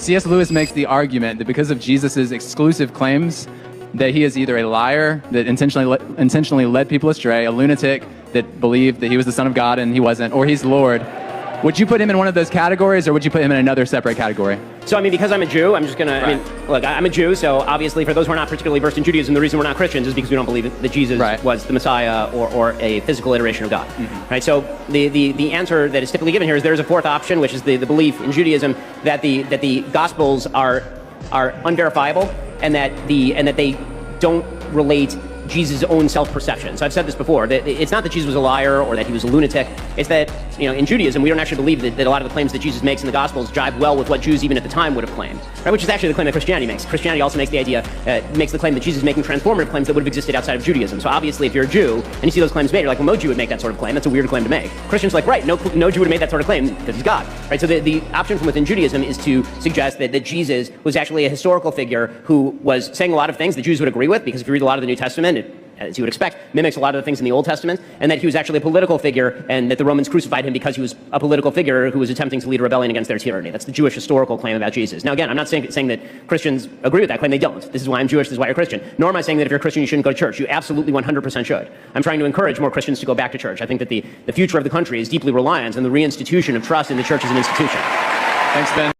C.S. Lewis makes the argument that because of Jesus' exclusive claims, that he is either a liar that intentionally led people astray, a lunatic that believed that he was the Son of God and he wasn't, or he's Lord. Would you put him in one of those categories, or would you put him in another separate category? So, I mean, because I'm a Jew, I'm just going to, look, I'm a Jew, so obviously for those who are not particularly versed in Judaism, the reason we're not Christians is because we don't believe that Jesus was the Messiah or a physical iteration of God. Right? So the answer that is typically given here is there's a fourth option, which is the belief in Judaism that the Gospels are unverifiable and that they don't relate Jesus' own self-perception. So I've said this before, that it's not that Jesus was a liar or that he was a lunatic. It's that, in Judaism, we don't actually believe that a lot of the claims that Jesus makes in the Gospels jive well with what Jews even at the time would have claimed, right? Which is actually the claim that Christianity makes. Christianity also makes the claim that Jesus is making transformative claims that would have existed outside of Judaism. So obviously, if you're a Jew and you see those claims made, you're like, well, no Jew would make that sort of claim. That's a weird claim to make. Christians are like, right, no Jew would have made that sort of claim because he's God, right? So the option from within Judaism is to suggest that Jesus was actually a historical figure who was saying a lot of things that Jews would agree with, because if you read a lot of the New Testament, it, as you would expect, mimics a lot of the things in the Old Testament, and that he was actually a political figure, and that the Romans crucified him because he was a political figure who was attempting to lead a rebellion against their tyranny. That's the Jewish historical claim about Jesus. Now, again, I'm not saying that Christians agree with that claim. They don't. This is why I'm Jewish. This is why you're Christian. Nor am I saying that if you're a Christian, you shouldn't go to church. You absolutely 100% should. I'm trying to encourage more Christians to go back to church. I think that the future of the country is deeply reliant on the reinstitution of trust in the church as an institution. Thanks, Ben.